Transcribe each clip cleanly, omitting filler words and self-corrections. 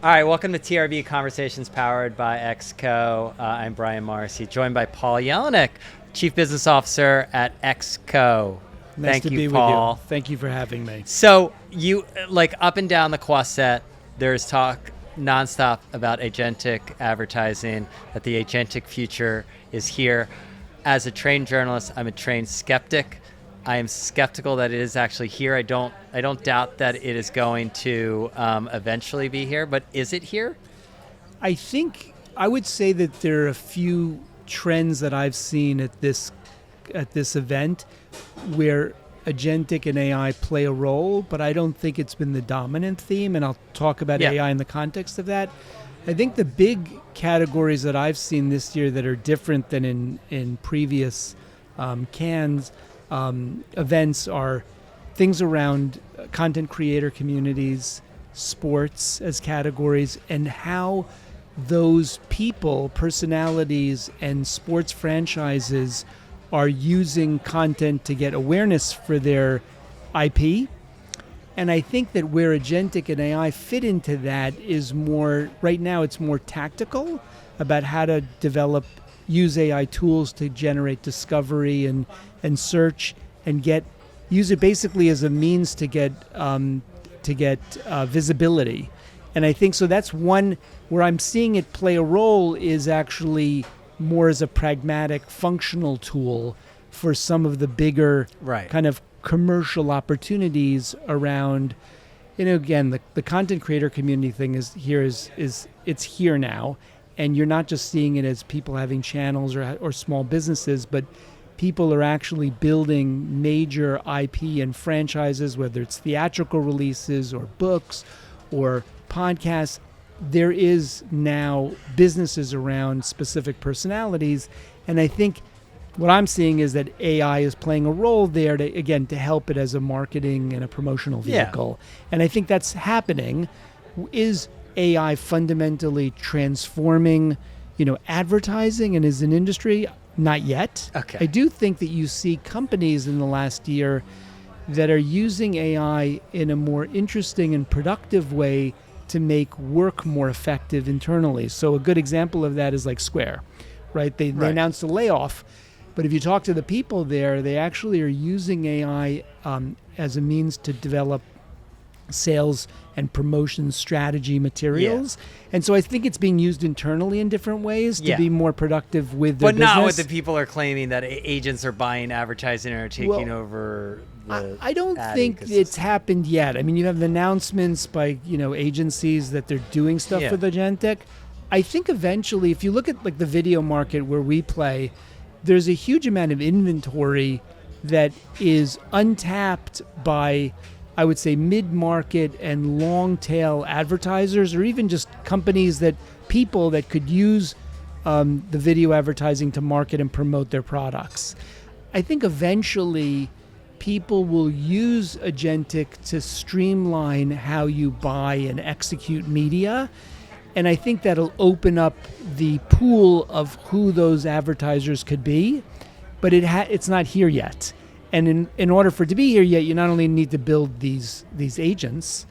All right, welcome to TRB Conversations powered by XCO. I'm Brian Morrissey, joined by Paul Jelinek, Chief Business Officer at XCO. Nice Thank to you, be Paul. with you. Thank you for having me. So you, like up and down the Quaset, there's talk nonstop about agentic advertising, that the agentic future is here. As a trained journalist, I'm a trained skeptic. I am skeptical that it is actually here. I don't doubt that it is going to eventually be here, but is it here? I think I would say that there are a few trends that I've seen at this event where agentic and AI play a role, but I don't think it's been the dominant theme, and I'll talk about AI in the context of that. I think the big categories that I've seen this year that are different than in previous events are things around content creator communities, sports as categories, and how those people, personalities, and sports franchises are using content to get awareness for their IP. And I think that where agentic and AI fit into that is more, right now it's more tactical about how to use AI tools to generate discovery and search and use it basically as a means to get visibility. And I think so that's one where I'm seeing it play a role is actually more as a pragmatic functional tool for some of the bigger kind of commercial opportunities around, again, the content creator community thing is it's here now. And you're not just seeing it as people having channels or small businesses, but people are actually building major IP and franchises, whether it's theatrical releases or books or podcasts. There is now businesses around specific personalities. And I think what I'm seeing is that AI is playing a role there to help it as a marketing and a promotional vehicle. Yeah. And I think that's happening. Is AI fundamentally transforming, advertising and as an industry? Not yet. Okay. I do think that you see companies in the last year that are using AI in a more interesting and productive way to make work more effective internally. So a good example of that is like Square, right? They announced a layoff, but if you talk to the people there, they actually are using AI as a means to develop sales and promotion strategy materials. Yeah. And so I think it's being used internally in different ways to be more productive with their business. But not what the people are claiming that agents are buying advertising or taking over the I don't think it's happened yet. I mean, you have announcements by, agencies that they're doing stuff with agentic. I think eventually, if you look at like the video market where we play, there's a huge amount of inventory that is untapped by, I would say, mid-market and long-tail advertisers, or even just companies people that could use the video advertising to market and promote their products. I think eventually people will use agentic to streamline how you buy and execute media. And I think that'll open up the pool of who those advertisers could be, but it's not here yet. And in order for it to be here yet, you not only need to build these agents,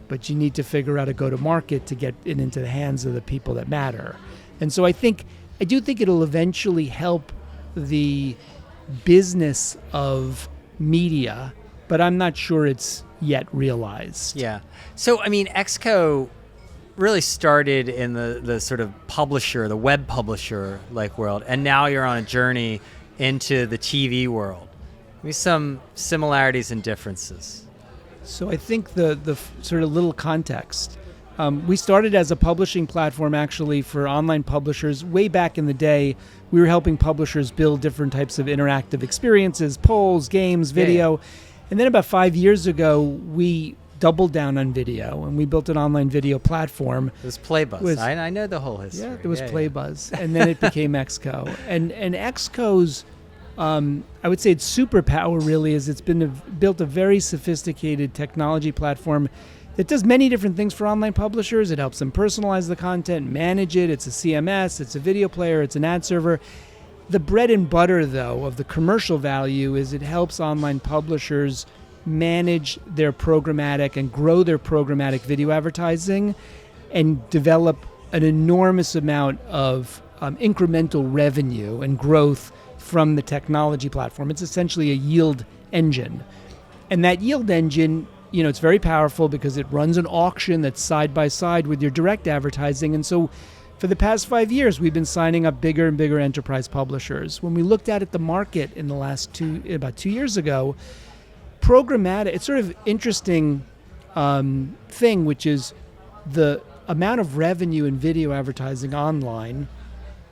but you need to figure out a go-to-market to get it into the hands of the people that matter. And so I do think it'll eventually help the business of media, but I'm not sure it's yet realized. Yeah. So, I mean, XCO really started in the sort of publisher, the web publisher like world, and now you're on a journey into the TV world. Maybe some similarities and differences. So I think the sort of little context. We started as a publishing platform actually for online publishers. Way back in the day, we were helping publishers build different types of interactive experiences, polls, games, video. Yeah. And then about 5 years ago, we doubled down on video and we built an online video platform. It was Playbuzz. I know the whole history. Yeah, it was Playbuzz. And then it became XCO. And XCO's I would say its superpower really is it's been built a very sophisticated technology platform that does many different things for online publishers. It helps them personalize the content, manage it. It's a CMS, it's a video player, it's an ad server. The bread and butter, though, of the commercial value is it helps online publishers manage their programmatic and grow their programmatic video advertising and develop an enormous amount of incremental revenue and growth from the technology platform. It's essentially a yield engine. And that yield engine, it's very powerful because it runs an auction that's side by side with your direct advertising. And so for the past 5 years, we've been signing up bigger and bigger enterprise publishers. When we looked at the market in the last about 2 years ago, programmatic, it's sort of interesting thing, which is the amount of revenue in video advertising online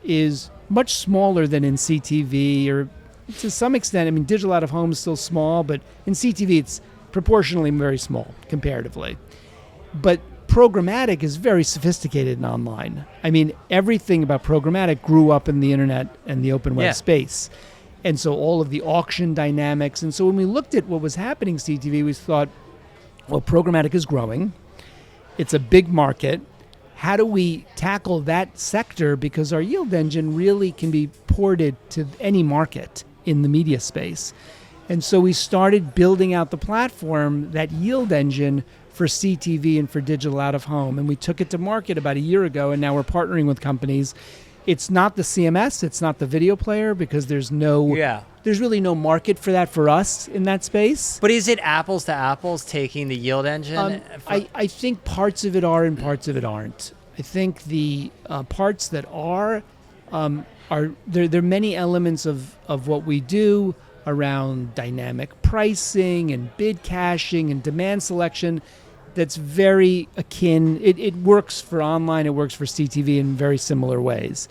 is much smaller than in CTV, or to some extent, digital out of home is still small, but in CTV it's proportionally very small comparatively. But programmatic is very sophisticated in online. Everything about programmatic grew up in the internet and the open web space. And so all of the auction dynamics. And so when we looked at what was happening in CTV, we thought, well, programmatic is growing. It's a big market. How do we tackle that sector? Because our yield engine really can be ported to any market in the media space. And so we started building out the platform, that yield engine, for CTV and for digital out of home. And we took it to market about a year ago, and now we're partnering with companies. It's not the CMS, it's not the video player, because there's really no market for that for us in that space. But is it apples to apples taking the yield engine? I think parts of it are and parts of it aren't. I think the parts that are there are many elements of what we do around dynamic pricing and bid caching and demand selection that's very akin. It works for online, it works for CTV in very similar ways.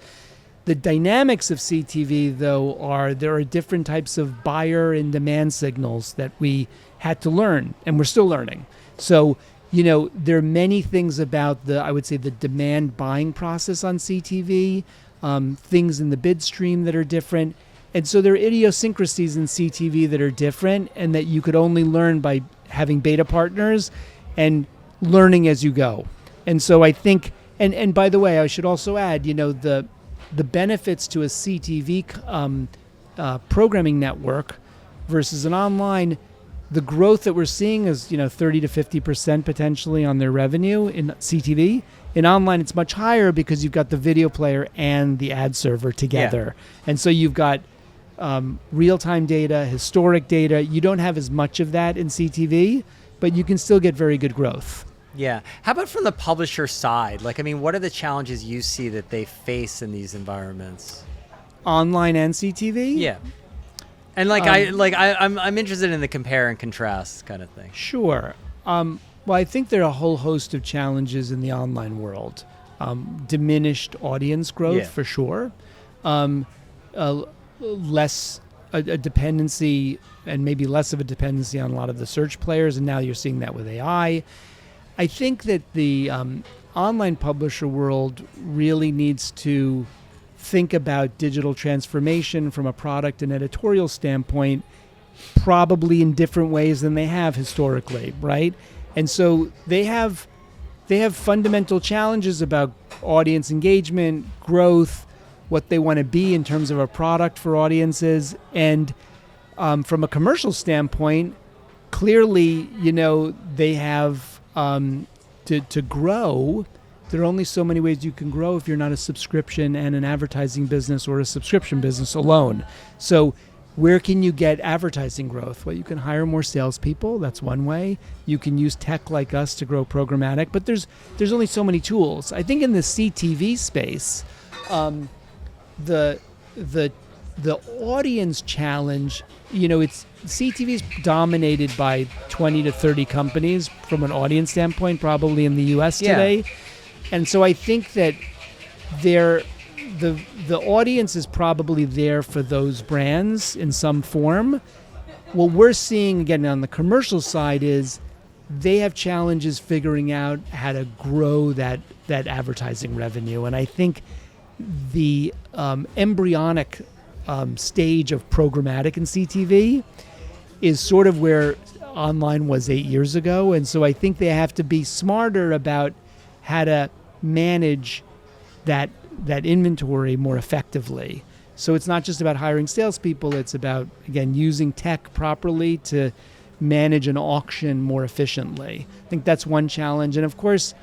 The dynamics of CTV, though, there are different types of buyer and demand signals that we had to learn, and we're still learning. So, there are many things about the demand buying process on CTV, things in the bid stream that are different. And so there are idiosyncrasies in CTV that are different and that you could only learn by having beta partners and learning as you go. And so I think, and by the way, I should also add, the benefits to a CTV programming network versus an online, the growth that we're seeing is 30 to 50% potentially on their revenue in CTV. In online, it's much higher because you've got the video player and the ad server together. Yeah. And so you've got real-time data, historic data. You don't have as much of that in CTV, but you can still get very good growth. Yeah. How about from the publisher side? What are the challenges you see that they face in these environments? Online and CTV? Yeah. And I'm interested in the compare and contrast kind of thing. Sure. Well, I think there are a whole host of challenges in the online world. Diminished audience growth, for sure. Less a dependency, and maybe less of a dependency on a lot of the search players, and now you're seeing that with AI. I think that the online publisher world really needs to think about digital transformation from a product and editorial standpoint, probably in different ways than they have historically, right? And so they have fundamental challenges about audience engagement, growth, what they want to be in terms of a product for audiences. And from a commercial standpoint, clearly, they have to grow. There are only so many ways you can grow if you're not a subscription and an advertising business or a subscription business alone. So where can you get advertising growth? Well, you can hire more salespeople. That's one way. You can use tech like us to grow programmatic, but there's only so many tools. I think in the CTV space, the audience challenge, it's CTV is dominated by 20 to 30 companies from an audience standpoint, probably in the US today. And so I think that the audience is probably there for those brands in some form. What we're seeing, again, on the commercial side is they have challenges figuring out how to grow that advertising revenue. And I think the embryonic stage of programmatic in CTV is sort of where online was 8 years ago. And so I think they have to be smarter about how to manage that inventory more effectively. So it's not just about hiring salespeople. It's about, again, using tech properly to manage an auction more efficiently. I think that's one challenge. And of course,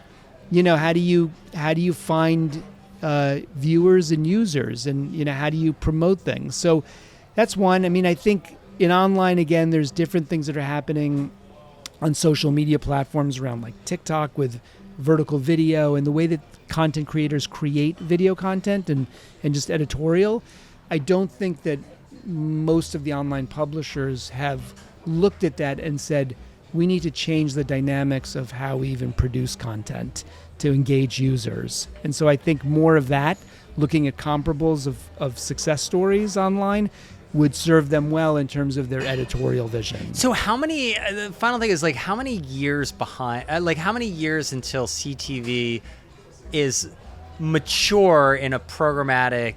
how do you find viewers and users, and how do you promote things? So that's one. I mean, I think in online, again, there's different things that are happening on social media platforms around like TikTok with vertical video and the way that content creators create video content and just editorial. I don't think that most of the online publishers have looked at that and said, we need to change the dynamics of how we even produce content to engage users. And so I think more of that, looking at comparables of success stories online, would serve them well in terms of their editorial vision. So how many, the final thing is like, how many years behind, how many years until CTV is mature in a programmatic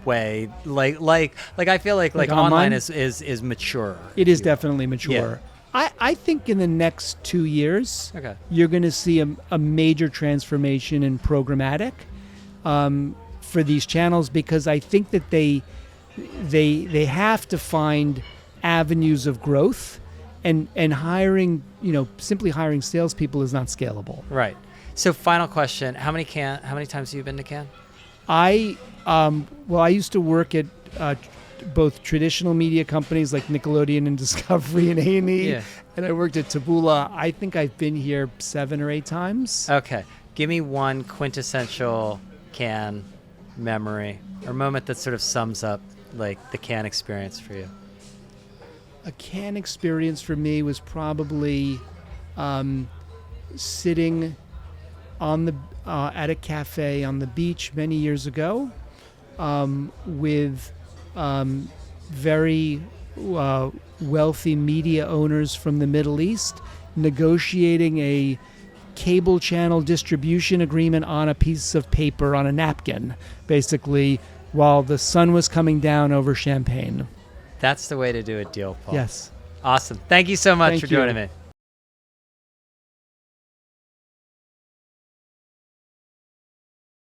way? Like I feel like online is mature. It is definitely mature. Yeah. I think in the next 2 years, you're going to see a major transformation in programmatic for these channels, because I think that they have to find avenues of growth, and hiring, simply hiring salespeople is not scalable. Right. So final question, how many times have you been to Cannes? I used to work at both traditional media companies like Nickelodeon and Discovery and A&E, and I worked at Taboola. I think I've been here 7 or 8 times. Okay. Give me one quintessential Cannes memory or moment that sort of sums up like the Cannes experience for you. A Cannes experience for me was probably sitting on the at a cafe on the beach many years ago with very wealthy media owners from the Middle East, negotiating a cable channel distribution agreement on a piece of paper on a napkin, basically, while the sun was coming down over Champagne. That's the way to do a deal, Paul. Yes. Awesome. Thank you so much for joining me.